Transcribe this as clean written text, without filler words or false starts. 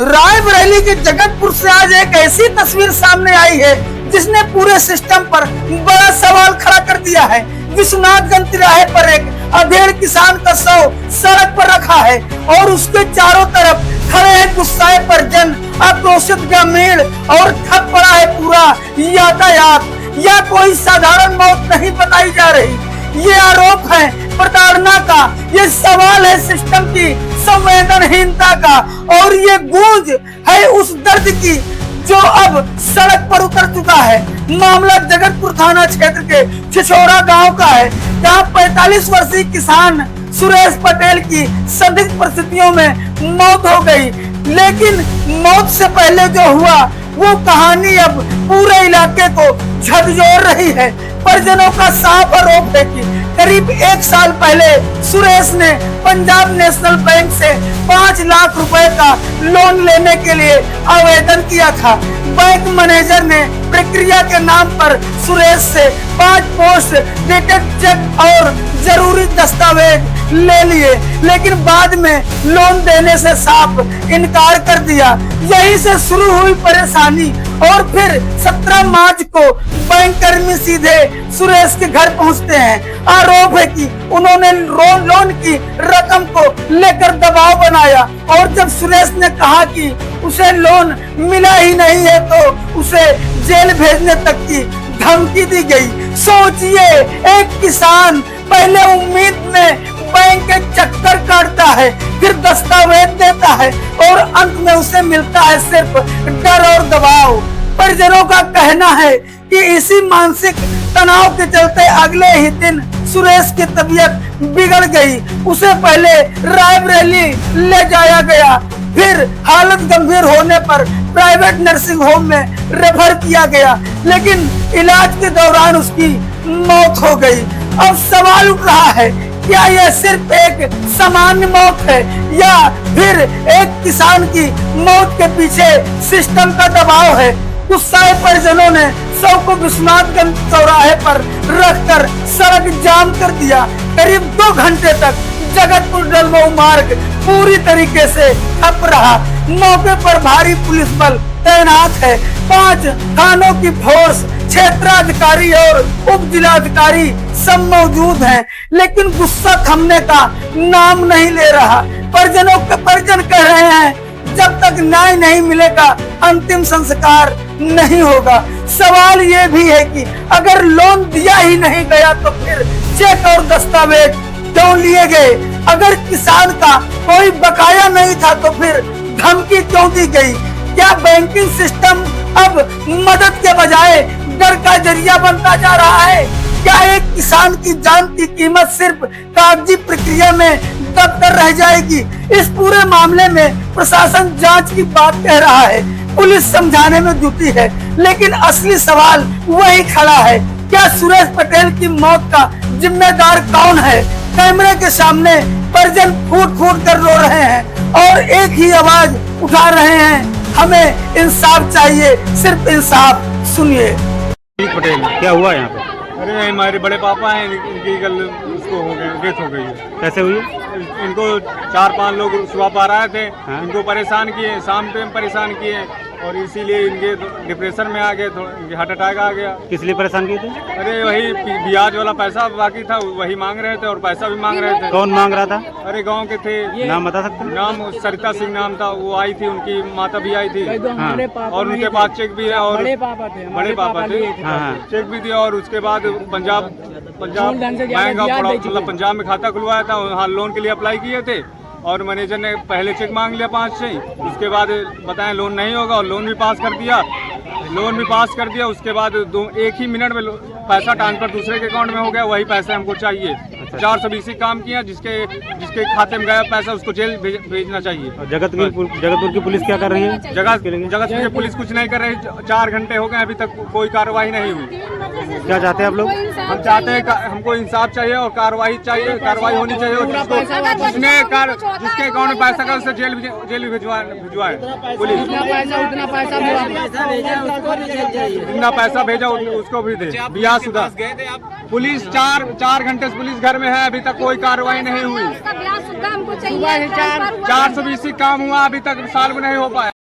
रायबरेली के जगतपुर से आज एक ऐसी तस्वीर सामने आई है जिसने पूरे सिस्टम पर बड़ा सवाल खड़ा कर दिया है। विश्वनाथगंज तिराहे पर एक अधेड़ किसान का शव सड़क पर रखा है और उसके चारों तरफ खड़े हैं गुस्साए परिजन, आक्रोशित ग्रामीण और ठप पड़ा है पूरा यातायात। यह कोई साधारण मौत नहीं बताई जा रही, ये आरोप है प्रताड़ना का, ये सवाल है सिस्टम की संवेदनहीनता का और ये गूंज है उस दर्द की जो अब सड़क पर उतर चुका है। मामला जगतपुर थाना क्षेत्र के छिछोरा गांव का है, जहां 45 वर्षीय किसान सुरेश पटेल की संदिग्ध परिस्थितियों में मौत हो गई। लेकिन मौत से पहले जो हुआ वो कहानी अब पूरे इलाके को झकझोर रही है। परिजनों का साफ आरोप है कि करीब 1 साल पहले सुरेश ने पंजाब नेशनल बैंक से 5 लाख रुपए का लोन लेने के लिए आवेदन किया था। बैंक मैनेजर ने प्रक्रिया के नाम पर सुरेश से 5 पोस्ट डेटेड चेक और जरूरी दस्तावेज ले लिए, लेकिन बाद में लोन देने से साफ इनकार कर दिया। यहीं से शुरू हुई परेशानी और फिर 17 मार्च को बैंक कर्मी सीधे सुरेश के घर पहुंचते हैं। आरोप है कि उन्होंने लोन की रकम को लेकर दबाव बनाया और जब सुरेश ने कहा कि उसे लोन मिला ही नहीं है तो उसे जेल भेजने तक की धमकी दी गई। सोचिए, एक किसान पहले उम्मीद में बैंक के चक्कर काटता है, फिर दस्तावेज देता है और अंत में उसे मिलता है सिर्फ डर और दबाव। परिजनों का कहना है कि इसी मानसिक तनाव के चलते अगले ही दिन सुरेश की तबीयत बिगड़ गई। उसे पहले रायबरेली ले जाया गया, फिर हालत गंभीर होने पर प्राइवेट नर्सिंग होम में रेफर किया गया, लेकिन इलाज के दौरान उसकी मौत हो गई। अब सवाल उठ रहा है, क्या यह सिर्फ एक सामान्य मौत है या फिर एक किसान की मौत के पीछे सिस्टम का दबाव है? गुस्साए परिजनों ने शव को विश्वनाथगंज चौराहे पर रखकर सड़क जाम कर दिया। करीब 2 घंटे तक जगतपुर डलमऊ मार्ग पूरी तरीके से ठप रहा। मौके पर भारी पुलिस बल तैनात है, 5 थानों की फोर्स, क्षेत्राधिकारी और उप जिलाधिकारी सब मौजूद हैं, लेकिन गुस्सा थमने का नाम नहीं ले रहा। परिजन कह रहे हैं जब तक न्याय नहीं मिलेगा अंतिम संस्कार नहीं होगा। सवाल ये भी है कि अगर लोन दिया ही नहीं गया तो फिर चेक और दस्तावेज क्यों लिए गए? अगर किसान का कोई बकाया नहीं था तो फिर धमकी क्यों दी गई? क्या बैंकिंग सिस्टम अब मदद के बजाय डर का जरिया बनता जा रहा है? क्या एक किसान की जान की कीमत सिर्फ कागजी प्रक्रिया में दबकर रह जाएगी? इस पूरे मामले में प्रशासन जांच की बात कह रहा है, पुलिस समझाने में जुटी है, लेकिन असली सवाल वही खड़ा है, क्या सुरेश पटेल की मौत का जिम्मेदार कौन है? कैमरे के सामने परिजन फूट फूट कर रो रहे हैं और एक ही आवाज उठा रहे हैं, हमें इंसाफ चाहिए, सिर्फ इंसाफ। सुनिए। पटेल, क्या हुआ यहाँ पे? अरे हमारे बड़े पापा हैं, इनकी कल उसको हो गई, डेथ हो गई है। कैसे हुई? इनको 4-5 लोग सुबह पर आए थे, हाँ? इनको परेशान किए, शाम पे परेशान किए और इसीलिए इनके डिप्रेशन में आ गए, इनके हार्ट अटैक आ गया। किस लिए परेशान किए थे? अरे वही ब्याज वाला पैसा बाकी था, वही मांग रहे थे और पैसा भी मांग रहे थे। कौन मांग रहा था? अरे गांव के थे। नाम बता सकते हैं? नाम सरिता सिंह नाम था, वो आई थी, उनकी माता भी आई थी। हाँ। और उनके पास चेक भी है और बड़े पापा थे, हाँ। चेक भी दिया और उसके बाद पंजाब बैंक मतलब पंजाब में खाता खुलवाया था, वहाँ लोन के लिए अप्लाई किए थे और मैनेजर ने पहले चेक मांग लिया 5-6, उसके बाद बताएं लोन नहीं होगा और लोन भी पास कर दिया। उसके बाद 1 ही मिनट में पैसा ट्रांसफर दूसरे के अकाउंट में हो गया, वही पैसे हमको चाहिए। 420 काम किया, जिसके खाते में गया पैसा उसको जेल भेजना चाहिए। और जगतपुर की पुलिस क्या कर रही है? जगतपुर की पुलिस कुछ नहीं कर रही, 4 घंटे हो गए अभी तक कोई कार्रवाई नहीं हुई। क्या चाहते हैं आप लोग? हम चाहते हैं हमको इंसाफ चाहिए और कार्रवाई चाहिए, कार्रवाई होनी चाहिए और जिसके अकाउंट में पैसा का उसे जेल भिजवाए पुलिस। जितना पैसा भेजा उसको भी दे। ब्याहशुदा पुलिस 4 घंटे से पुलिस घर में है, अभी तक कोई कार्रवाई नहीं हुई। 420 काम हुआ, अभी तक साल में नहीं हो पाया।